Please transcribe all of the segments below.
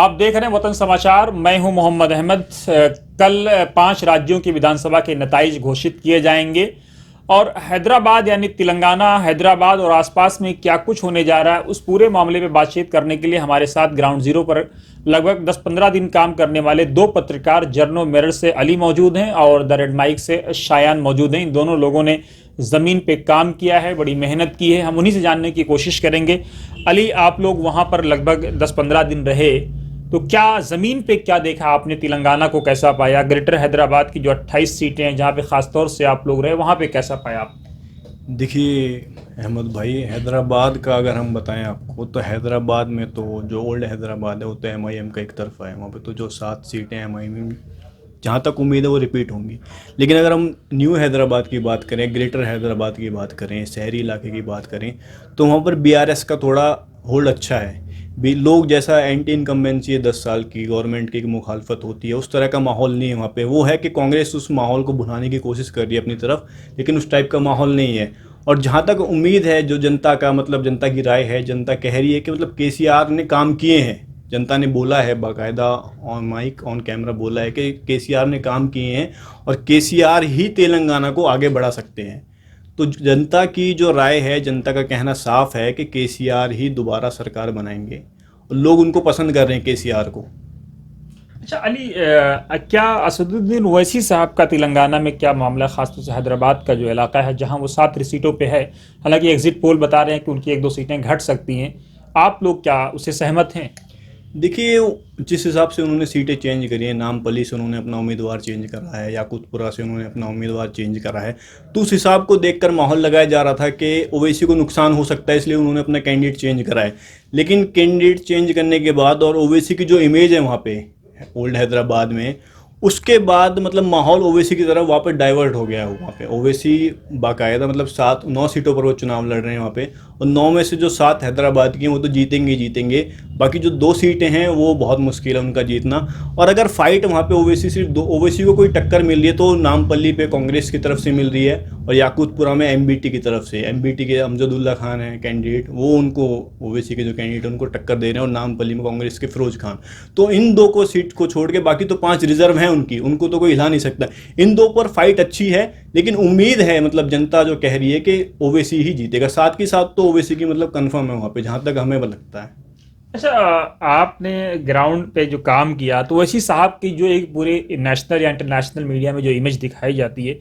आप देख रहे हैं वतन समाचार। मैं हूं मोहम्मद अहमद। कल 5 राज्यों की विधानसभा के नताइज घोषित किए जाएंगे और हैदराबाद यानी तेलंगाना, हैदराबाद और आसपास में क्या कुछ होने जा रहा है उस पूरे मामले पे बातचीत करने के लिए हमारे साथ ग्राउंड जीरो पर लगभग 10-15 दिन काम करने वाले 2 पत्रकार जर्नो मेरठ से अली मौजूद हैं और द रेड माइक से शायान मौजूद हैं। इन दोनों लोगों ने ज़मीन पे काम किया है, बड़ी मेहनत की है। हम उन्हीं से जानने की कोशिश करेंगे। अली, आप लोग वहाँ पर लगभग 10-15 दिन रहे, तो क्या ज़मीन पे क्या देखा आपने? तेलंगाना को कैसा पाया? ग्रेटर हैदराबाद की जो 28 सीटें हैं जहाँ पे ख़ासतौर से आप लोग रहे, वहाँ पे कैसा पाया आप? देखिए अहमद भाई, हैदराबाद का अगर हम बताएं आपको तो हैदराबाद में तो जो ओल्ड हैदराबाद है वो तो एमआईएम का एक तरफा है। वहाँ पे तो जो 7 सीटें एमआईएम, जहाँ तक उम्मीद है वो रिपीट होंगी। लेकिन अगर हम न्यू हैदराबाद की बात करें, ग्रेटर हैदराबाद की बात करें, शहरी इलाके की बात करें, तो वहाँ पर बीआरएस का थोड़ा होल्ड अच्छा है। भी लोग जैसा एंटी इनकम्बेंसी है 10 साल की गवर्नमेंट की मुखालफत होती है, उस तरह का माहौल नहीं है वहाँ पे। वो है कि कांग्रेस उस माहौल को भुनाने की कोशिश कर रही है अपनी तरफ, लेकिन उस टाइप का माहौल नहीं है। और जहाँ तक उम्मीद है, जो जनता का मतलब जनता की राय है, जनता कह रही है कि मतलब केसीआर ने काम किए हैं। जनता ने बोला है, बाकायदा ऑन माइक ऑन कैमरा बोला है कि केसीआर ने काम किए हैं और केसीआर ही तेलंगाना को आगे बढ़ा सकते हैं। तो जनता की जो राय है, जनता का कहना साफ है कि केसीआर ही दोबारा सरकार बनाएंगे और लोग उनको पसंद कर रहे हैं केसीआर को। अच्छा अली, क्या असदुद्दीन ओवैसी साहब का तेलंगाना में क्या मामला, खासतौर से हैदराबाद का जो इलाका है जहां वो 7 सीटों पे है, हालांकि एग्जिट पोल बता रहे हैं कि उनकी 1-2 सीटें घट सकती हैं, आप लोग क्या उससे सहमत हैं? देखिए, जिस हिसाब से उन्होंने सीटें चेंज करी हैं, नामपल्ली से उन्होंने अपना उम्मीदवार चेंज करा है, याकूतपुरा से उन्होंने अपना उम्मीदवार चेंज करा है, तो उस हिसाब को देखकर माहौल लगाया जा रहा था कि ओवैसी को नुकसान हो सकता है, इसलिए उन्होंने अपना कैंडिडेट चेंज करा है। लेकिन कैंडिडेट चेंज करने के बाद और ओवैसी की जो इमेज है वहाँ पे ओल्ड हैदराबाद में, उसके बाद मतलब माहौल ओवैसी की तरफ वहाँ पे डाइवर्ट हो गया है। वहाँ पे ओवैसी बाकायदा मतलब 7-9 सीटों पर वो चुनाव लड़ रहे हैं वहाँ पे, और 9 में से जो 7 हैदराबाद की हैं वो तो जीतेंगे ही जीतेंगे। बाकी जो 2 सीटें हैं वो बहुत मुश्किल है उनका जीतना। और अगर फाइट वहाँ पे ओवैसी सिर्फ दो ओवैसी को कोई टक्कर मिल रही है तो नामपल्ली पे कांग्रेस की तरफ से मिल रही है और याकूतपुरा में एमबीटी की तरफ से, एमबीटी के अमजदुल्ला खान है कैंडिडेट, वो उनको ओवैसी के जो कैंडिडेट है उनको टक्कर दे रहे हैं, और नामपल्ली में कांग्रेस के फिरोज खान। तो इन 2 को सीट को छोड़ के बाकी तो 5 रिजर्व हैं उनकी, उनको तो कोई हिला नहीं सकता। इन 2 पर फाइट अच्छी है, लेकिन उम्मीद है मतलब जनता जो कह रही है कि ओवैसी ही जीतेगा। साथ के साथ तो ओवैसी की मतलब कंफर्म है वहाँ पे, जहाँ तक हमें लगता है। अच्छा, आपने ग्राउंड पे जो काम किया, तो ओवैसी साहब की जो एक पूरे नेशनल या इंटरनेशनल मीडिया में जो इमेज दिखाई जाती है,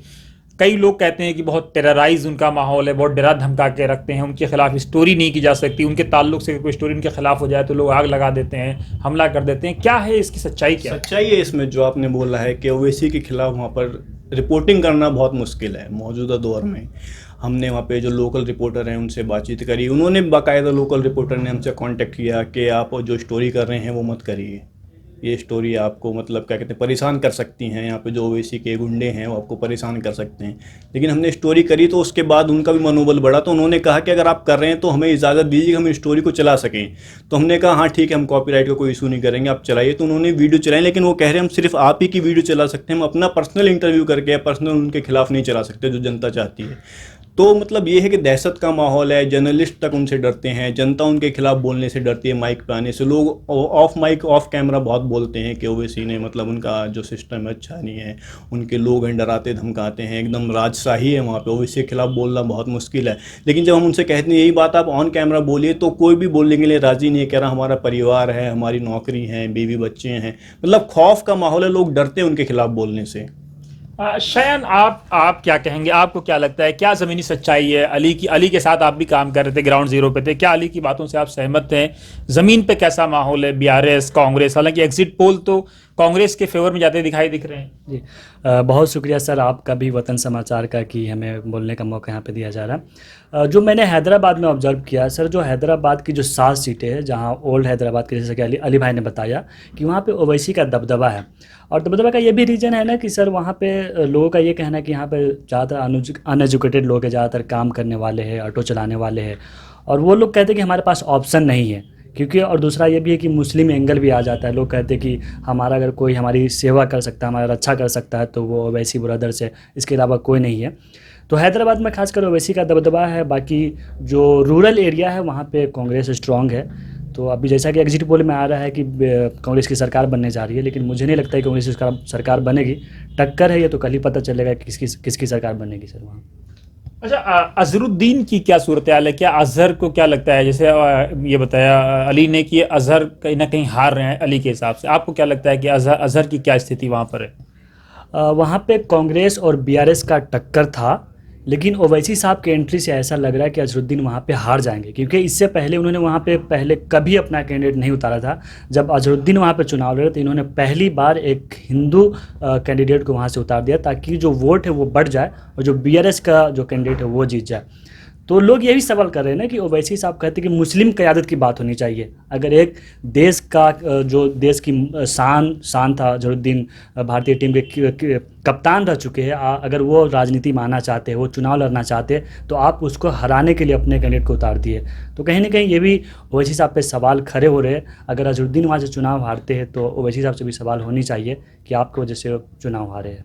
कई लोग कहते हैं कि बहुत टेरराइज उनका माहौल है, बहुत डरा धमका के रखते हैं, उनके खिलाफ स्टोरी नहीं की जा सकती, उनके ताल्लुक से कोई स्टोरी उनके खिलाफ हो जाए तो लोग आग लगा देते हैं, हमला कर देते हैं। क्या है इसकी सच्चाई? क्या सच्चाई है इसमें जो आपने बोला है कि ओवैसी के खिलाफ वहाँ पर रिपोर्टिंग करना बहुत मुश्किल है मौजूदा दौर में। हमने वहाँ पे जो लोकल रिपोर्टर हैं उनसे बातचीत करी, उन्होंने बाकायदा लोकल रिपोर्टर ने हमसे कांटेक्ट किया कि आप जो स्टोरी कर रहे हैं वो मत करिए, ये स्टोरी आपको मतलब क्या कहते हैं परेशान कर सकती हैं, यहाँ पे जो ओवैसी के गुंडे हैं वो आपको परेशान कर सकते हैं। लेकिन हमने स्टोरी करी तो उसके बाद उनका भी मनोबल बढ़ा, तो उन्होंने कहा कि अगर आप कर रहे हैं तो हमें इजाज़त दीजिए कि हम इस स्टोरी को चला सकें। तो हमने कहा हाँ ठीक है, हम कॉपीराइट का कोई इशू नहीं करेंगे, आप चलाइए। तो उन्होंने वीडियो चलाई, लेकिन वो कह रहे हैं हम सिर्फ आप ही की वीडियो चला सकते हैं, हम अपना पर्सनल इंटरव्यू करके या पर्सनल उनके खिलाफ नहीं चला सकते जो जनता चाहती है। तो मतलब ये है कि दहशत का माहौल है, जर्नलिस्ट तक उनसे डरते हैं, जनता उनके खिलाफ बोलने से डरती है, माइक पे आने से। लोग ऑफ माइक ऑफ कैमरा बहुत बोलते हैं कि ओवैसी ने मतलब उनका जो सिस्टम है अच्छा नहीं है, उनके लोग हैं डराते धमकाते हैं, एकदम राजशाही है वहाँ पे, ओवैसी के खिलाफ बोलना बहुत मुश्किल है। लेकिन जब हम उनसे कहते हैं यही बात आप ऑन कैमरा बोलिए, तो कोई भी बोलने के लिए राज़ी नहीं है, कह रहा हमारा परिवार है, हमारी नौकरी है, बीवी बच्चे हैं। मतलब खौफ का माहौल है, लोग डरते हैं उनके खिलाफ बोलने से। शयन, आप क्या कहेंगे? आपको क्या लगता है, क्या ज़मीनी सच्चाई है? अली के साथ आप भी काम कर रहे थे, ग्राउंड जीरो पे थे, क्या अली की बातों से आप सहमत हैं? ज़मीन पे कैसा माहौल है? बीआरएस, कांग्रेस, हालांकि एग्जिट पोल तो कांग्रेस के फेवर में जाते दिख रहे हैं। जी, बहुत शुक्रिया सर आपका भी वतन समाचार का कि हमें बोलने का मौका यहाँ पे दिया जा रहा है। जो मैंने हैदराबाद में ऑब्जर्व किया सर, जो हैदराबाद की जो 7 सीटें हैं जहाँ ओल्ड हैदराबाद के, जैसे कि अली भाई ने बताया कि वहाँ पे ओवैसी का दबदबा है। और दबदबा का ये भी रीज़न है ना कि सर वहाँ पे लोगों का ये कहना है कि यहाँ पे ज़्यादातर अनएजुकेटेड लोग हैं, ज़्यादातर काम करने वाले हैं, ऑटो चलाने वाले हैं, और वो लोग कहते हैं कि हमारे पास ऑप्शन नहीं है। क्योंकि और दूसरा ये भी है कि मुस्लिम एंगल भी आ जाता है। लोग कहते हैं कि हमारा अगर कोई हमारी सेवा कर सकता है, हमारा रक्षा कर सकता है तो वो ओवैसी ब्रदर्स है, इसके अलावा कोई नहीं है। तो हैदराबाद में खासकर ओवैसी का दबदबा है। बाकी जो रूरल एरिया है वहाँ पे कांग्रेस स्ट्रांग है। तो अभी जैसा कि एग्जिट पोल में आ रहा है कि कांग्रेस की सरकार बनने जा रही है, लेकिन मुझे नहीं लगता है कि कांग्रेस की सरकार बनेगी। टक्कर है, ये तो कल ही पता चलेगा कि किसकी सरकार बनेगी सर वहाँ। अच्छा, अजहरुद्दीन की क्या सूरत हाल है? क्या अजहर को क्या लगता है, जैसे ये बताया अली ने कि अजहर कहीं ना कहीं हार रहे हैं अली के हिसाब से, आपको क्या लगता है कि अजहर की क्या स्थिति वहाँ पर है? वहाँ पे कांग्रेस और बीआरएस का टक्कर था, लेकिन ओवैसी साहब के एंट्री से ऐसा लग रहा है कि अजहरुद्दीन वहाँ पे हार जाएंगे, क्योंकि इससे पहले उन्होंने वहाँ पे पहले कभी अपना कैंडिडेट नहीं उतारा था। जब अजहरुद्दीन वहाँ पे चुनाव लड़े तो इन्होंने पहली बार एक हिंदू कैंडिडेट को वहाँ से उतार दिया, ताकि जो वोट है वो बढ़ जाए और जो बीआरएस का जो कैंडिडेट है वो जीत जाए। तो लोग यही सवाल कर रहे हैं ना कि ओवैसी साहब कहते हैं कि मुस्लिम क़यादत की बात होनी चाहिए। अगर एक देश का जो देश की शान था, अजहरुद्दीन भारतीय टीम के कप्तान रह चुके हैं, अगर वो राजनीति में आना चाहते हैं, वो चुनाव लड़ना चाहते हैं, तो आप उसको हराने के लिए अपने कैंडिडेट को उतार दिए। तो कहीं ना कहीं ये भी ओवैसी साहब पे सवाल खड़े हो रहे हैं। अगर अजहरुद्दीन वहाँ से चुनाव हारते हैं तो ओवैसी साहब से भी सवाल होनी चाहिए कि आपकी वजह से चुनाव हारे हैं।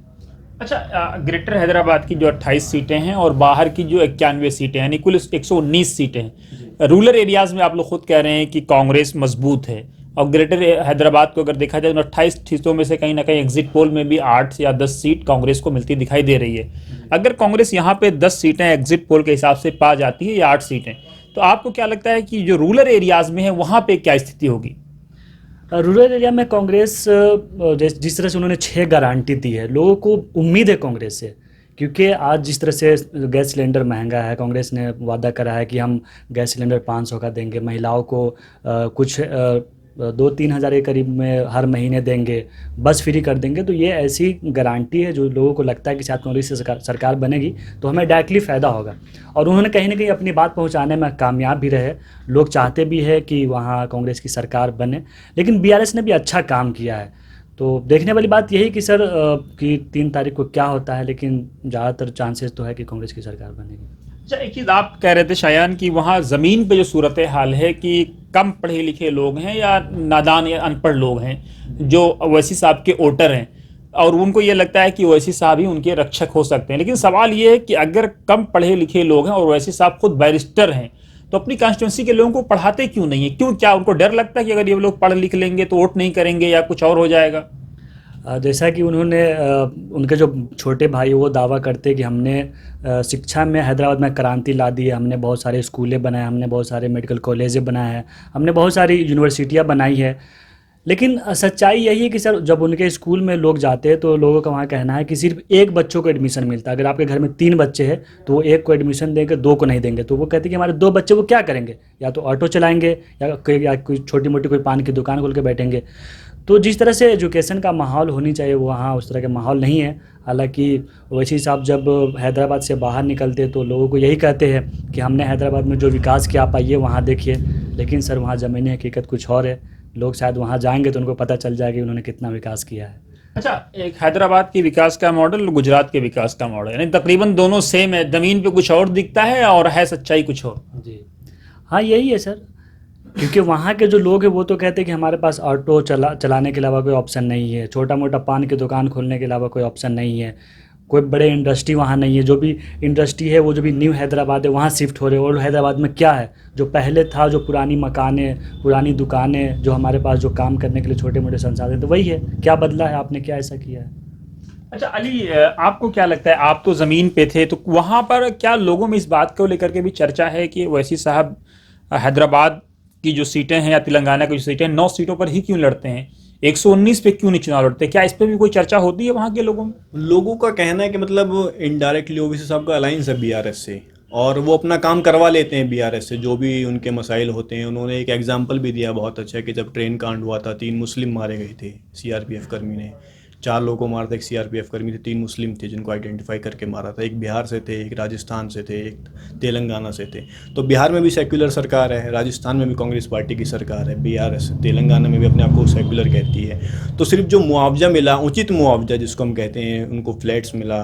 अच्छा, ग्रेटर हैदराबाद की जो 28 सीटें हैं और बाहर की जो 91 सीटें हैं, यानी कुल 119 सीटें हैं। रूरल एरियाज़ में आप लोग खुद कह रहे हैं कि कांग्रेस मजबूत है, और ग्रेटर हैदराबाद को अगर देखा जाए तो 28 सीटों में से कहीं ना कहीं एग्जिट पोल में भी 8 या 10 सीट कांग्रेस को मिलती दिखाई दे रही है। अगर कांग्रेस यहाँ पे 10 सीटें एग्जिट पोल के हिसाब से पा जाती है या 8 सीटें, तो आपको क्या लगता है कि जो रूरल एरियाज़ में है वहाँ पर क्या स्थिति होगी? रूरल एरिया में कांग्रेस जिस तरह से उन्होंने 6 गारंटी दी है, लोगों को उम्मीद है कांग्रेस से, क्योंकि आज जिस तरह से गैस सिलेंडर महंगा है, कांग्रेस ने वादा करा है कि हम गैस सिलेंडर 500 का देंगे, महिलाओं को कुछ 2-3 हज़ार के करीब में हर महीने देंगे, बस फ्री कर देंगे। तो ये ऐसी गारंटी है जो लोगों को लगता है कि शायद कांग्रेस से सरकार बनेगी तो हमें डायरेक्टली फ़ायदा होगा। और उन्होंने कहीं ना कहीं अपनी बात पहुंचाने में कामयाब भी रहे। लोग चाहते भी है कि वहाँ कांग्रेस की सरकार बने, लेकिन बीआरएस ने भी अच्छा काम किया है। तो देखने वाली बात यही कि सर कि 3 तारीख को क्या होता है, लेकिन ज़्यादातर चांसेस तो है कि कांग्रेस की सरकार बनेगी। अच्छा, एक चीज़ आप कह रहे थे शायान कि वहाँ ज़मीन पे जो सूरत हाल है कि कम पढ़े लिखे लोग हैं या नादान या अनपढ़ लोग हैं जो ओवैसी साहब के वोटर हैं, और उनको ये लगता है कि ओवैसी साहब ही उनके रक्षक हो सकते हैं। लेकिन सवाल ये है कि अगर कम पढ़े लिखे लोग हैं और ओवैसी साहब खुद बैरिस्टर हैं, तो अपनी कॉन्स्टिट्यूंसी के लोगों को पढ़ाते क्यों नहीं है? क्यों, क्या उनको डर लगता है कि अगर ये लोग पढ़ लिख लेंगे तो वोट नहीं करेंगे या कुछ और हो जाएगा? जैसा कि उन्होंने उनके जो छोटे भाई वो दावा करते कि हमने शिक्षा में हैदराबाद में क्रांति ला दी है, हमने बहुत सारे स्कूलें बनाए, हमने बहुत सारे मेडिकल कॉलेजें बनाए हैं, हमने बहुत सारी यूनिवर्सिटियां बनाई है। लेकिन सच्चाई यही है कि सर जब उनके स्कूल में लोग जाते हैं तो लोगों का वहाँ कहना है कि सिर्फ एक बच्चों को एडमिशन मिलता है। अगर आपके घर में 3 बच्चे हैं तो वो एक को एडमिशन देंगे, 2 को नहीं देंगे। तो वो कहते हैं कि हमारे 2 बच्चे वो क्या करेंगे, या तो ऑटो चलाएंगे या कोई छोटी मोटी कोई पान की दुकान खोल के बैठेंगे। तो जिस तरह से एजुकेशन का माहौल होनी चाहिए वहाँ उस तरह का माहौल नहीं है। हालांकि ओवैसी साहब जब हैदराबाद से बाहर निकलते तो लोगों को यही कहते हैं कि हमने हैदराबाद में जो विकास किया आप आइए वहाँ देखिए, लेकिन सर वहाँ ज़मीनी हकीकत कुछ और है। लोग शायद वहाँ जाएंगे तो उनको पता चल जाएगा कि उन्होंने कितना विकास किया है। अच्छा, एक हैदराबाद के विकास का मॉडल, गुजरात के विकास का मॉडल, यानी तकरीबन दोनों सेम है, ज़मीन पे कुछ और दिखता है और है सच्चाई कुछ और। जी हाँ, यही है सर, क्योंकि वहाँ के जो लोग हैं वो तो कहते हैं कि हमारे पास ऑटो चलाने के अलावा कोई ऑप्शन नहीं है, छोटा मोटा पान की दुकान खोलने के अलावा कोई ऑप्शन नहीं है, कोई बड़े इंडस्ट्री वहाँ नहीं है। जो भी इंडस्ट्री है वो जो भी न्यू हैदराबाद है वहाँ शिफ्ट हो रहे हैं। ओल्ड हैदराबाद में क्या है जो पहले था, जो पुरानी मकानें, पुरानी दुकानें, जो हमारे पास जो काम करने के लिए छोटे मोटे संसाधन, तो वही है। क्या बदला है, आपने क्या ऐसा किया है? अच्छा अली, आपको क्या लगता है, आप तो ज़मीन पे थे, तो वहाँ पर क्या लोगों में इस बात को लेकर के भी चर्चा है कि ओवैसी साहब हैदराबाद की जो सीटें हैं या तेलंगाना की जो सीटें 9 सीटों पर ही क्यों लड़ते हैं, 119 पे क्यों नहीं चुनाव लड़ते? क्या इस पर भी कोई चर्चा होती है वहाँ के लोगों में? लोगों का कहना है कि मतलब इनडायरेक्टली ओवैसी साहब का अलायंस है बीआरएस से, और वो अपना काम करवा लेते हैं बीआरएस से, जो भी उनके मसाइल होते हैं। उन्होंने एक एग्जांपल भी दिया बहुत अच्छा कि जब ट्रेन कांड हुआ था 3 मुस्लिम मारे गए थे सीआरपीएफ कर्मी ने, 4 लोगों को मारा था, एक सीआरपीएफ कर्मी थे, 3 मुस्लिम थे जिनको आइडेंटिफाई करके मारा था। एक बिहार से थे, एक राजस्थान से थे, एक तेलंगाना से थे। तो बिहार में भी सेक्युलर सरकार है, राजस्थान में भी कांग्रेस पार्टी की सरकार है, बीआरएस, तेलंगाना में भी अपने आप को सेक्युलर कहती है। तो सिर्फ जो मुआवजा मिला, उचित मुआवजा जिसको हम कहते हैं, उनको फ्लैट्स मिला,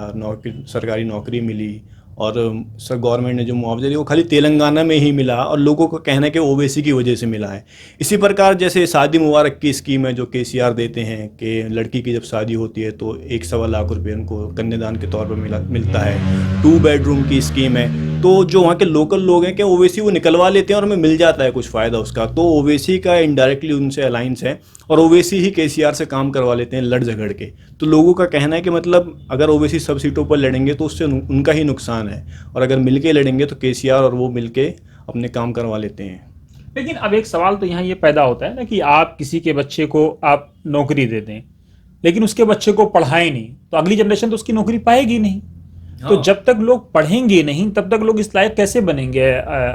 सरकारी नौकरी मिली और सर गवर्नमेंट ने जो मुआवजा दिया वो खाली तेलंगाना में ही मिला और लोगों का कहना है कि ओवैसी की वजह से मिला है। इसी प्रकार जैसे शादी मुबारक की स्कीम है जो केसीआर देते हैं कि लड़की की जब शादी होती है तो 1.25 लाख रुपए उनको कन्यादान के तौर पर मिलता है। 2 बेडरूम की स्कीम है, तो जो वहाँ के लोकल लोग हैं कि ओवैसी वो निकलवा लेते हैं और हमें मिल जाता है कुछ फ़ायदा उसका, तो ओवैसी का इनडायरेक्टली उनसे अलाइंस है और ओवैसी ही केसीआर से काम करवा लेते हैं लड़ झगड़ के। तो लोगों का कहना है कि मतलब अगर ओवैसी सब सीटों पर लड़ेंगे तो उससे उनका ही नुकसान है, और अगर मिलके लड़ेंगे तो केसीआर और वो मिलके अपने काम करवा लेते हैं। लेकिन अब एक सवाल तो यहाँ ये पैदा होता है ना कि आप किसी के बच्चे को आप नौकरी दे दें, लेकिन उसके बच्चे को पढ़ाएं नहीं, तो अगली जनरेशन तो उसकी नौकरी पाएगी नहीं। तो जब तक लोग पढ़ेंगे नहीं तब तक लोग इस लायक कैसे बनेंगे?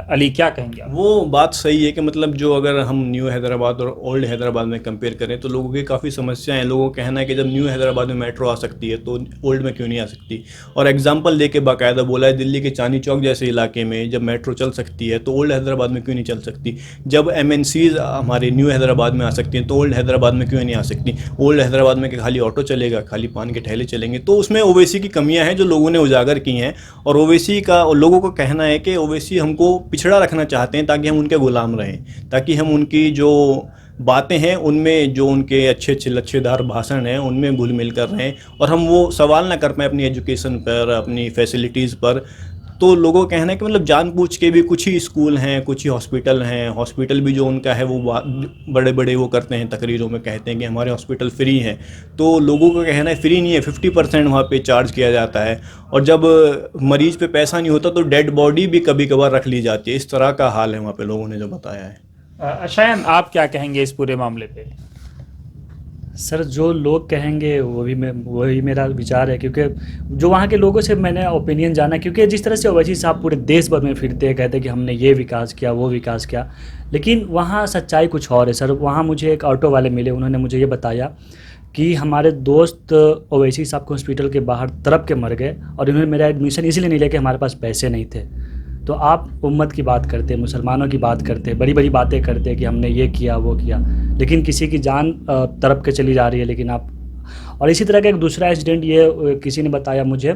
अली, क्या कहेंगे आप? वो बात सही है कि मतलब जो अगर हम न्यू हैदराबाद और ओल्ड हैदराबाद में कंपेयर करें तो लोगों की काफ़ी समस्याएं हैं। लोगों का कहना है कि जब न्यू हैदराबाद में मेट्रो आ सकती है तो ओल्ड में क्यों नहीं आ सकती, और एग्जांपल दे के बाकायदा बोला है दिल्ली के चांदनी चौक जैसे इलाके में जब मेट्रो चल सकती है तो ओल्ड हैदराबाद में क्यों नहीं चल सकती। जब MNCs हमारे न्यू हैदराबाद में आ सकती हैं तो ओल्ड हैदराबाद में क्यों नहीं आ सकती। ओल्ड हैदराबाद में खाली ऑटो चलेगा, खाली पान के ठेले चलेंगे, तो उसमें ओवैसी की कमियाँ हैं जो लोगों ने उजागर की हैं। और ओवैसी का और लोगों का कहना है कि ओवैसी हमको पिछड़ा रखना चाहते हैं ताकि हम उनके गुलाम रहें, ताकि हम उनकी जो बातें हैं उनमें, जो उनके अच्छे अच्छे लच्छेदार भाषण हैं उनमें घुल मिल कर रहें और हम वो सवाल ना कर पाएँ अपनी एजुकेशन पर, अपनी फैसिलिटीज़ पर। तो लोगों का कहना है कि मतलब जानबूझ के भी कुछ ही स्कूल हैं, कुछ ही हॉस्पिटल हैं, हॉस्पिटल भी जो उनका है वो बड़े बड़े वो करते हैं, तकरीरों में कहते हैं कि हमारे हॉस्पिटल फ्री हैं। तो लोगों का कहना है फ्री नहीं है, 50% वहाँ पे चार्ज किया जाता है, और जब मरीज पे पैसा नहीं होता तो डेड बॉडी भी कभी कभार रख ली जाती है। इस तरह का हाल है वहाँ पे, लोगों ने जो बताया है। शायन, आप क्या कहेंगे इस पूरे मामले पे? सर जो लोग कहेंगे वही मेरा विचार है, क्योंकि जो वहाँ के लोगों से मैंने ओपिनियन जाना, क्योंकि जिस तरह से ओवैसी साहब पूरे देश भर में फिरते हैं, कहते हैं कि हमने ये विकास किया वो विकास किया, लेकिन वहाँ सच्चाई कुछ और है। सर वहाँ मुझे एक ऑटो वाले मिले, उन्होंने मुझे ये बताया कि हमारे दोस्त ओवैसी साहब को हॉस्पिटल के बाहर तड़प के मर गए और इन्होंने मेरा एडमिशन इसलिए नहीं लिया कि हमारे पास पैसे नहीं थे। तो आप उम्मत की बात करते हैं, मुसलमानों की बात करते हैं, बड़ी बड़ी बातें करते हैं कि हमने ये किया वो किया, लेकिन किसी की जान तड़प के चली जा रही है। लेकिन आप, और इसी तरह का एक दूसरा इंसिडेंट ये किसी ने बताया मुझे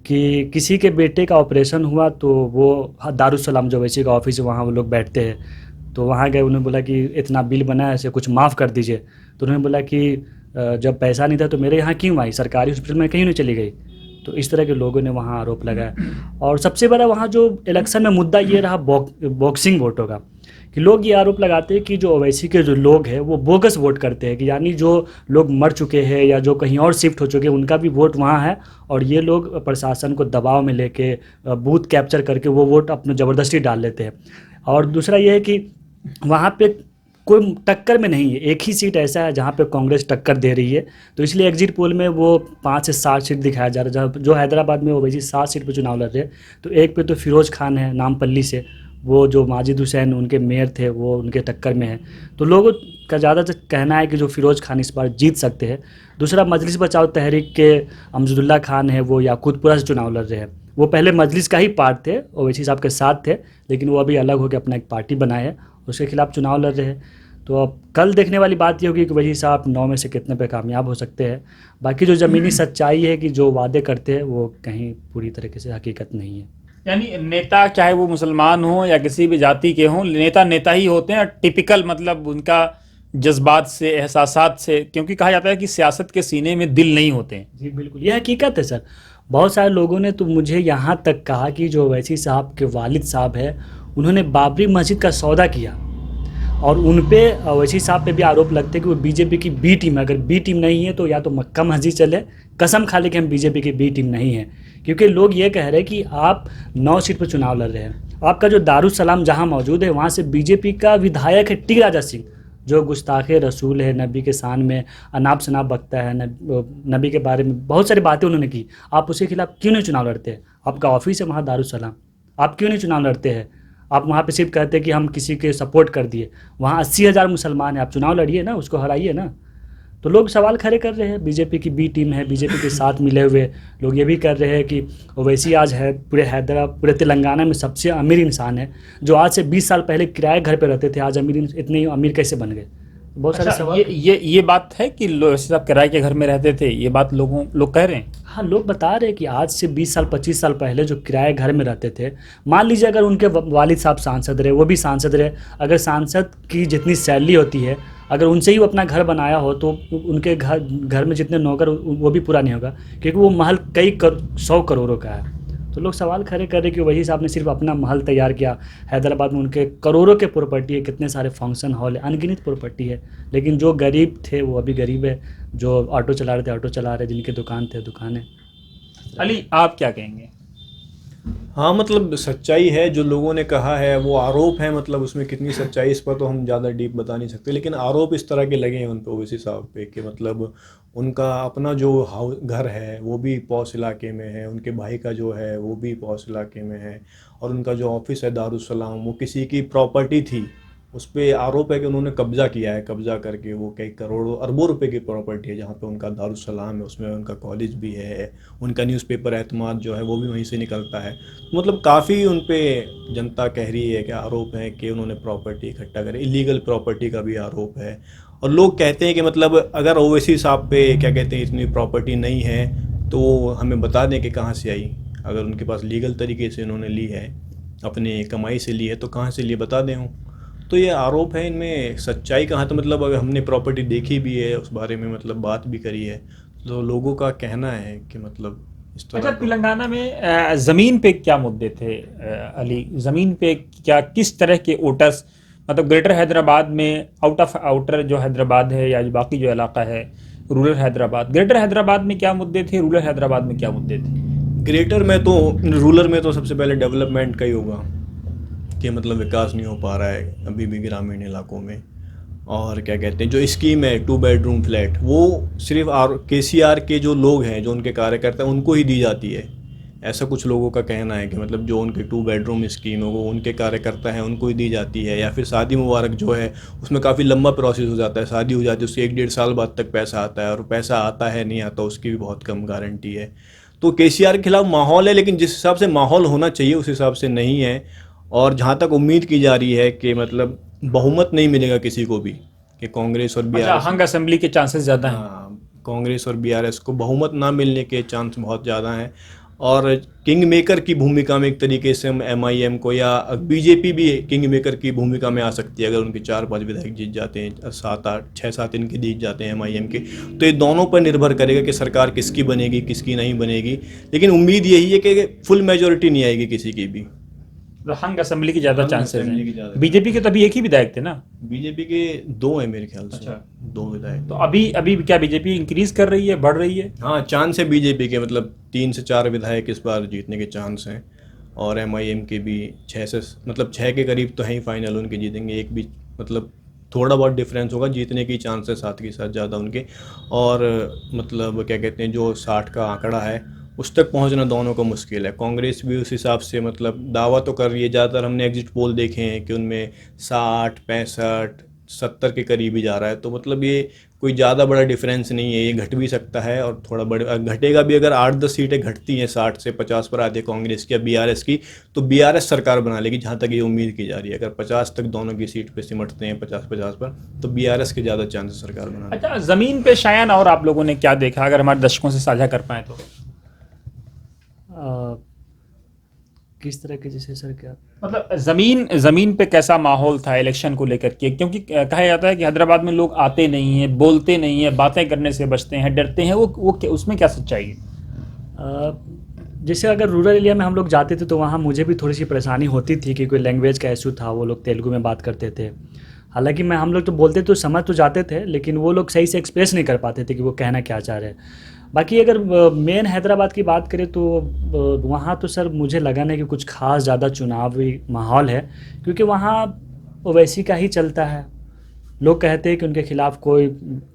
कि किसी के बेटे का ऑपरेशन हुआ तो वो दारुसलाम जो वैसी का ऑफिस है वहाँ वो लोग बैठते हैं, तो वहाँ गए, उन्होंने बोला कि इतना बिल बना है, ऐसे कुछ माफ़ कर दीजिए। तो उन्होंने बोला कि जब पैसा नहीं था तो मेरे यहाँ क्यों आई, सरकारी हॉस्पिटल में कहीं नहीं चली गई। तो इस तरह के लोगों ने वहाँ आरोप लगाया। और सबसे बड़ा वहाँ जो इलेक्शन में मुद्दा ये रहा बॉक्सिंग वोटों का, कि लोग ये आरोप लगाते हैं कि जो ओवैसी के जो लोग हैं वो बोगस वोट करते हैं, कि यानी जो लोग मर चुके हैं या जो कहीं और शिफ्ट हो चुके हैं उनका भी वोट वहाँ है, और ये लोग प्रशासन को दबाव में लेके बूथ कैप्चर करके वो वोट अपने ज़बरदस्ती डाल लेते हैं। और दूसरा ये है कि वहाँ पे कोई टक्कर में नहीं है, एक ही सीट ऐसा है जहाँ पे कांग्रेस टक्कर दे रही है, तो इसलिए एग्जिट पोल में वो 5 से 7 सीट दिखाया जा रहा है। जो हैदराबाद में ओवैसी 7 सीट पे चुनाव लड़ रहे हैं, तो एक पे तो फिरोज़ खान है नामपल्ली से, वो जो माजिद हुसैन उनके मेयर थे वो उनके टक्कर में है। तो लोगों का ज़्यादातर कहना है कि जो फिरोज़ खान इस बार जीत सकते हैं। दूसरा मजलिस बचाओ तहरीक के अमजदुल्ला खान है, वो याकूतपुरा से चुनाव लड़ रहे हैं। वो पहले मजलिस का ही पार्ट थे, ओवैसी साहब के साथ थे, लेकिन वो अभी अलग होकर अपना एक पार्टी बनाए है, उसके खिलाफ चुनाव लड़ रहे हैं। तो अब कल देखने वाली बात ये होगी कि वही साहब 9 में से कितने पे कामयाब हो सकते हैं। बाकी जो ज़मीनी सच्चाई है कि जो वादे करते हैं वो कहीं पूरी तरीके से हकीकत नहीं है। यानी नेता चाहे वो मुसलमान हो या किसी भी जाति के हों, नेता नेता ही होते हैं, टिपिकल मतलब उनका जज्बात से, एहसासात से, क्योंकि कहा जाता है कि सियासत के सीने में दिल नहीं होते हैं। जी बिल्कुल, ये हकीकत है सर। बहुत सारे लोगों ने तो मुझे यहाँ तक कहा कि जो ओवैसी साहब के वालिद साहब है उन्होंने बाबरी मस्जिद का सौदा किया, और उन पे ओवैसी साहब पे भी आरोप लगते हैं कि वो बीजेपी की बी टीम है। अगर बी टीम नहीं है तो या तो मक्का मस्जिद चले, कसम खा ले कि हम बीजेपी की बी टीम नहीं है, क्योंकि लोग ये कह रहे हैं कि आप 9 सीट पर चुनाव लड़ रहे हैं, आपका जो दारुसलाम जहां मौजूद है वहां से बीजेपी का विधायक है टी राजा सिंह, जो गुस्ताखे रसूल है, नबी के शान में अनाप शनाप बकता है, नबी के बारे में बहुत सारी बातें उन्होंने की। आप उसके खिलाफ क्यों नहीं चुनाव लड़ते हैं? आपका ऑफिस है वहाँ दारुसलाम, आप क्यों नहीं चुनाव लड़ते हैं? आप वहाँ पे सिर्फ कहते हैं कि हम किसी के सपोर्ट कर दिए। वहाँ 80,000 मुसलमान हैं, आप चुनाव लड़िए ना, उसको हराइए ना। तो लोग सवाल खड़े कर रहे हैं, बीजेपी की बी टीम है, बीजेपी के साथ मिले हुए लोग ये भी कर रहे हैं कि ओवैसी आज है पूरे तेलंगाना में सबसे अमीर इंसान है, जो आज से 20 साल पहले किराए घर पे रहते थे, आज इतने अमीर कैसे बन गए? बहुत सारे अच्छा, सवाल। ये बात है कि वैसे आप किराए के घर में रहते थे, ये बात लोग कह रहे हैं। हाँ, लोग बता रहे हैं कि आज से 20 साल 25 साल पहले जो किराए घर में रहते थे, मान लीजिए अगर उनके वालिद साहब सांसद रहे, वो भी सांसद रहे, अगर सांसद की जितनी सैलरी होती है, अगर उनसे ही वो अपना घर बनाया हो तो उनके घर में जितने नौकर वो भी पूरा नहीं होगा, क्योंकि वो महल कई 100 करोड़ों का है। तो लोग सवाल खड़े कर रहे कि वही साहब ने सिर्फ अपना महल तैयार किया, हैदराबाद में उनके करोड़ों के प्रॉपर्टी है, कितने सारे फंक्शन हॉल है, अनगिनत प्रॉपर्टी है, लेकिन जो गरीब थे वो अभी गरीब है, जो ऑटो चला रहे थे ऑटो चला रहे, जिनकी दुकान थे दुकानें। अली, आप क्या कहेंगे? हाँ, मतलब सच्चाई है जो लोगों ने कहा है, वो आरोप है, मतलब उसमें कितनी सच्चाई इस पर तो हम ज़्यादा डीप बता नहीं सकते, लेकिन आरोप इस तरह के लगे हैं उन पे, ओवैसी साहब पे, कि मतलब उनका अपना जो घर है वो भी पॉश इलाके में है, उनके भाई का जो है वो भी पॉश इलाके में है, और उनका जो ऑफिस है दारुसलाम वो किसी की प्रॉपर्टी थी, उस पे आरोप है कि उन्होंने कब्जा किया है, कब्जा करके वो कई करोड़ों अरबों रुपए की प्रॉपर्टी है, जहाँ पे उनका दारुसलाम है, उसमें उनका कॉलेज भी है, उनका न्यूज़पेपर एतमाद जो है वो भी वहीं से निकलता है। मतलब काफ़ी उन पे जनता कह रही है कि आरोप है कि उन्होंने प्रॉपर्टी इकट्ठा करी, इलीगल प्रॉपर्टी का भी आरोप है। और लोग कहते हैं कि मतलब अगर ओवैसी साहब पे क्या कहते हैं इतनी प्रॉपर्टी नहीं है तो हमें बता दें कि कहाँ से आई, अगर उनके पास लीगल तरीके से उन्होंने ली है, अपने कमाई से ली है, तो कहाँ से लिए बता दें हूँ। तो ये आरोप है, इनमें सच्चाई कहाँ, तो मतलब अगर हमने प्रॉपर्टी देखी भी है, उस बारे में मतलब बात भी करी है, तो लोगों का कहना है कि मतलब इस अच्छा, तरह का। तेलंगाना में ज़मीन पे क्या मुद्दे थे अली? ज़मीन पे क्या किस तरह के वोटर्स, मतलब ग्रेटर हैदराबाद में, आउट ऑफ आउटर जो हैदराबाद है या जो बाकी जो इलाका है, रूरल हैदराबाद, ग्रेटर हैदराबाद में क्या मुद्दे थे, रूरल हैदराबाद में क्या मुद्दे थे? ग्रेटर में तो, रूरल में तो सबसे पहले डेवलपमेंट का ही होगा कि मतलब विकास नहीं हो पा रहा है अभी भी ग्रामीण इलाकों में। और क्या कहते हैं जो स्कीम है 2 बेडरूम फ्लैट, वो सिर्फ KCR के जो लोग हैं, जो उनके कार्यकर्ता हैं, उनको ही दी जाती है, ऐसा कुछ लोगों का कहना है कि मतलब जो उनके 2 बेडरूम स्कीम है वो उनके कार्यकर्ता हैं उनको ही दी जाती है। या फिर शादी मुबारक जो है उसमें काफ़ी लंबा प्रोसेस हो जाता है, शादी हो जाती है उसके 1-1.5 साल बाद तक पैसा आता है, और पैसा आता है नहीं आता उसकी भी बहुत कम गारंटी है। तो KCR के खिलाफ माहौल है, लेकिन जिस हिसाब से माहौल होना चाहिए उस हिसाब से नहीं है। और जहाँ तक उम्मीद की जा रही है कि मतलब बहुमत नहीं मिलेगा किसी को भी, कि कांग्रेस और अच्छा, BRS, हंग असेंबली के चांसेस ज़्यादा हैं। हाँ, कांग्रेस और BRS को बहुमत ना मिलने के चांस बहुत ज़्यादा हैं। और किंग मेकर की भूमिका में एक तरीके से हम MIM को, या BJP भी किंग मेकर की भूमिका में आ सकती है, अगर उनके 4-5 विधायक जीत जाते हैं, 7-8 6-7 इनके जीत जाते हैं MIM के, तो ये दोनों पर निर्भर करेगा कि सरकार किसकी बनेगी किसकी नहीं बनेगी। लेकिन उम्मीद यही है कि फुल मेजोरिटी नहीं आएगी किसी की भी। तो हंग असेंबली के ज़्यादा हंग चांसेस असेंबली की हैं। ज़्यादा। बीजेपी के तो अभी एक ही विधायक थे ना? BJP के 2 हैं मेरे ख्याल से। अच्छा। 2 विधायक। तो अभी क्या बीजेपी इंक्रीज कर रही है, बढ़ रही है? हाँ, चांस है BJP के, मतलब 3 से 4 विधायक इस बार जीतने के चांस हैं। और MIM के भी 6 के करीब तो हैं ही फाइनल उनके जीतेंगे, एक भी मतलब थोड़ा बहुत डिफरेंस होगा, जीतने की चांस है साथ के साथ ज़्यादा उनके। और मतलब क्या कहते हैं जो 60 का आंकड़ा है उस तक पहुंचना दोनों को मुश्किल है। कांग्रेस भी उस हिसाब से मतलब दावा तो कर रही है, ज़्यादातर हमने एग्जिट पोल देखे हैं कि उनमें 60, 65, 70 के करीब ही जा रहा है। तो मतलब ये कोई ज़्यादा बड़ा डिफरेंस नहीं है, ये घट भी सकता है और थोड़ा बड़ा घटेगा भी। अगर 8-10 सीटें घटती हैं 60 से 50 पर आती है कांग्रेस की या BRS की, तो BRS सरकार बना लेगी, जहाँ तक ये उम्मीद की जा रही है। अगर 50 तक दोनों की सीट पे सिमटते हैं 50-50 पर, तो BRS के ज़्यादा चांसेस सरकार बनाने। अच्छा, ज़मीन पे शायन और आप लोगों ने क्या देखा, अगर हमारे दर्शकों से साझा कर पाए तो? किस तरह के, जैसे सर क्या मतलब ज़मीन पे कैसा माहौल था इलेक्शन को लेकर के? क्योंकि कहा जाता है कि हैदराबाद में लोग आते नहीं हैं, बोलते नहीं हैं, बातें करने से बचते हैं, डरते हैं, वो उसमें क्या सच्चाई है? जैसे अगर रूरल एरिया में हम लोग जाते थे तो वहाँ मुझे भी थोड़ी सी परेशानी होती थी कि कोई लैंग्वेज का इशू था, वो लोग तेलुगु में बात करते थे। हालांकि हम लोग तो बोलते तो समझ तो जाते थे, लेकिन वो लोग सही से एक्सप्रेस नहीं कर पाते थे कि वो कहना क्या चाह रहे हैं। बाकी अगर मेन हैदराबाद की बात करें तो वहाँ तो सर मुझे लगा नहीं कि कुछ खास ज़्यादा चुनावी माहौल है, क्योंकि वहाँ ओवैसी का ही चलता है। लोग कहते हैं कि उनके खिलाफ कोई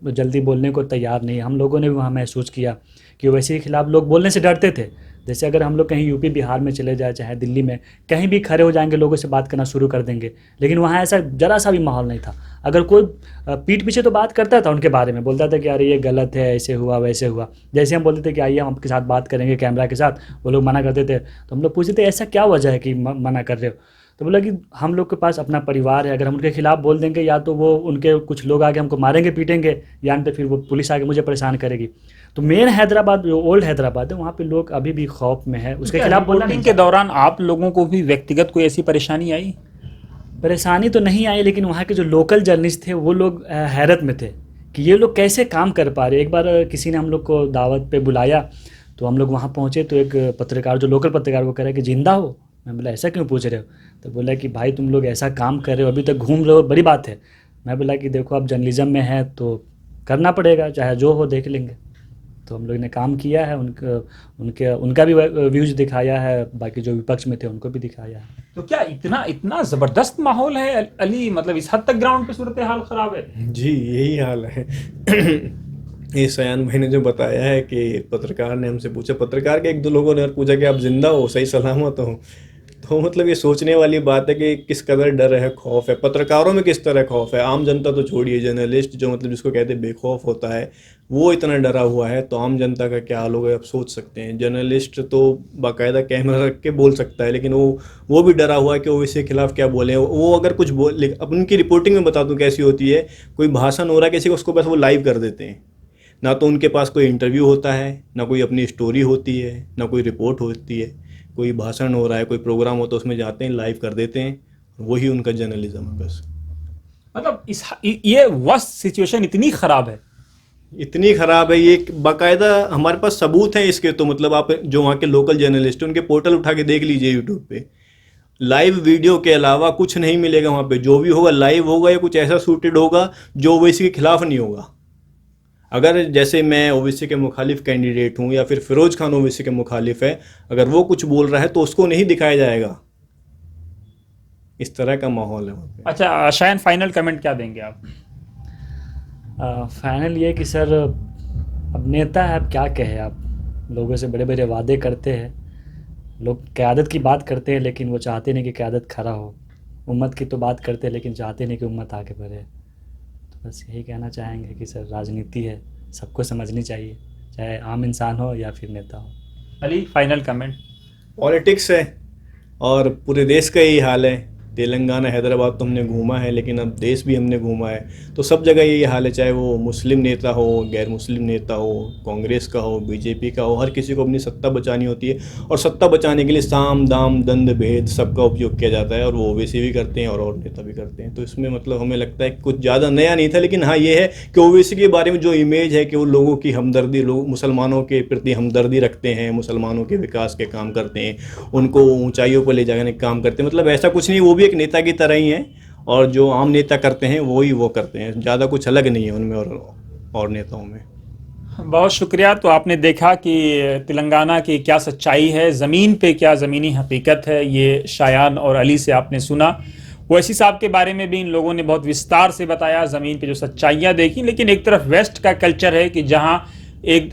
जल्दी बोलने को तैयार नहीं है। हम लोगों ने भी वहाँ महसूस किया कि ओवैसी के खिलाफ लोग बोलने से डरते थे। जैसे अगर हम लोग कहीं यूपी बिहार में चले जाए, चाहे दिल्ली में, कहीं भी खड़े हो जाएंगे, लोगों से बात करना शुरू कर देंगे। लेकिन वहाँ ऐसा ज़रा सा भी माहौल नहीं था। अगर कोई पीठ पीछे तो बात करता था उनके बारे में, बोलता था कि अरे ये गलत है, ऐसे हुआ वैसे हुआ। जैसे हम बोलते थे कि आइए हम आपके साथ बात करेंगे कैमरा के साथ, वो लोग मना करते थे। तो हम लोग पूछते थे ऐसा क्या वजह है कि मना कर रहे हो? तो बोला कि हम लोग के पास अपना परिवार है, अगर हम उनके खिलाफ बोल देंगे या तो वो उनके कुछ लोग आगे हमको मारेंगे पीटेंगे, या तो फिर वो पुलिस आगे मुझे परेशान करेगी। तो मेन हैदराबाद जो ओल्ड हैदराबाद है वहाँ पे लोग अभी भी खौफ में है, उसके खिलाफ बोलना नहीं। के दौरान आप लोगों को भी व्यक्तिगत कोई ऐसी परेशानी आई? परेशानी तो नहीं आई, लेकिन वहाँ के जो लोकल जर्नलिस्ट थे वो लोग हैरत में थे कि ये लोग कैसे काम कर पा रहे। एक बार किसी ने हम लोग को दावत पे बुलाया तो हम लोग वहाँ पहुँचे, तो एक पत्रकार जो लोकल पत्रकार को कह रहा है कि जिंदा हो। मैं बोला ऐसा क्यों पूछ रहे हो? तो बोला कि भाई तुम लोग ऐसा काम कर रहे हो, अभी तक घूम रहे हो, बड़ी बात है। मैं बोला कि देखो आप जर्नलिज्म में है तो करना पड़ेगा, चाहे जो हो देख लेंगे। तो हम लोग ने काम किया है, उनका भी व्यूज़ दिखाया है, बाकी जो विपक्ष में थे उनको भी दिखाया है। तो क्या इतना ज़बरदस्त माहौल है अली, मतलब इस हद तक ग्राउंड पे सूरत हाल ख़राब है? जी यही हाल है। ये सयान भाई ने जो बताया है कि पत्रकार ने हमसे पूछा, पत्रकार के एक दो लोगों ने और पूछा कि आप जिंदा हो, सही सलामत हो। तो मतलब ये सोचने वाली बात है कि किस कदर डर है, खौफ है। पत्रकारों में किस तरह खौफ है, आम जनता तो छोड़िए, जर्नलिस्ट जो मतलब जिसको कहते हैं बेखौफ होता है वो इतना डरा हुआ है, तो आम जनता का क्या हाल होगा आप सोच सकते हैं। जर्नलिस्ट तो बाकायदा कैमरा रख के बोल सकता है, लेकिन वो भी डरा हुआ है कि वो इसके खिलाफ क्या बोले। वो अगर कुछ बोल, अब उनकी रिपोर्टिंग में बता दूँ कैसी होती है, कोई भाषण हो रहा है किसी को, उसको बस वो लाइव कर देते हैं। ना तो उनके पास कोई इंटरव्यू होता है, ना कोई अपनी स्टोरी होती है, ना कोई रिपोर्ट होती है। कोई भाषण हो रहा है, कोई प्रोग्राम होता है, उसमें जाते हैं, लाइव कर देते हैं, वही उनका जर्नलिज्म है बस। मतलब ये वर्स्ट सिचुएशन इतनी ख़राब है, इतनी ख़राब है ये, बाकायदा हमारे पास सबूत हैं इसके। तो मतलब आप जो वहाँ के लोकल जर्नलिस्ट हैं उनके पोर्टल उठा के देख लीजिए यूट्यूब पे, लाइव वीडियो के अलावा कुछ नहीं मिलेगा वहाँ पे। जो भी होगा लाइव होगा या कुछ ऐसा शूटेड होगा जो ओवैसी के खिलाफ नहीं होगा। अगर जैसे मैं ओवैसी के मुखालिफ कैंडिडेट हूँ या फिर फिरोज खान ओवैसी के मुखालिफ है, अगर वो कुछ बोल रहा है तो उसको नहीं दिखाया जाएगा। इस तरह का माहौल है वहाँ पे। अच्छा शायन, फाइनल कमेंट क्या देंगे आप? फाइनल ये कि सर अब नेता है, अब क्या कहे आप, लोगों से बड़े बड़े वादे करते हैं, लोग क़यादत की बात करते हैं लेकिन वो चाहते नहीं कि क़यादत खड़ा हो। उम्मत की तो बात करते हैं लेकिन चाहते नहीं कि उम्मत आगे बढ़े। तो बस यही कहना चाहेंगे कि सर राजनीति है, सबको समझनी चाहिए, चाहे आम इंसान हो या फिर नेता हो। Ali final comment? पॉलिटिक्स है और पूरे देश का यही हाल है। तेलंगाना, हैदराबाद तो हमने घूमा है, लेकिन अब देश भी हमने घूमा है, तो सब जगह यही हाल है। चाहे वो मुस्लिम नेता हो, गैर मुस्लिम नेता हो, कांग्रेस का हो, बीजेपी का हो, हर किसी को अपनी सत्ता बचानी होती है। और सत्ता बचाने के लिए साम दाम दंड भेद सबका उपयोग किया जाता है, और वो ओवैसी भी करते हैं और नेता भी करते हैं। तो इसमें मतलब हमें लगता है कि कुछ ज़्यादा नया नहीं था। लेकिन हाँ ये है कि ओवैसी के बारे में जो इमेज है कि वो लोगों की हमदर्दी, लोग मुसलमानों के प्रति हमदर्दी रखते हैं, मुसलमानों के विकास के काम करते हैं, उनको ऊंचाइयों पर ले जाने के काम करते हैं, मतलब ऐसा कुछ नहीं। वो भी एक नेता की तरह ही हैं, और जो आम नेता करते हैं वो ही वो करते हैं, ज़्यादा कुछ अलग नहीं है उनमें और नेताओं में। बहुत शुक्रिया। तो आपने देखा कि तेलंगाना की क्या सच्चाई है, ज़मीन पे क्या ज़मीनी हकीकत है, ये शायान और अली से आपने सुना। ओवैसी साहब के बारे में भी इन लोगों ने बहुत विस्तार से बताया, ज़मीन पे जो सच्चाइयाँ देखी। लेकिन एक तरफ वेस्ट का कल्चर है कि जहाँ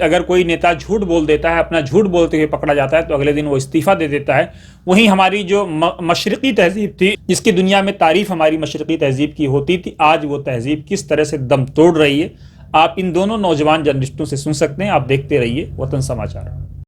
अगर कोई नेता झूठ बोल देता है, अपना झूठ बोलते हुए पकड़ा जाता है, तो अगले दिन वो इस्तीफ़ा दे देता है। वहीं हमारी जो मशरक़ी तहज़ीब थी, जिसकी दुनिया में तारीफ़ हमारी मशरक़ी तहज़ीब की होती थी, आज वो तहज़ीब किस तरह से दम तोड़ रही है, आप इन दोनों नौजवान जर्नलिस्टों से सुन सकते हैं। आप देखते रहिए वतन समाचार।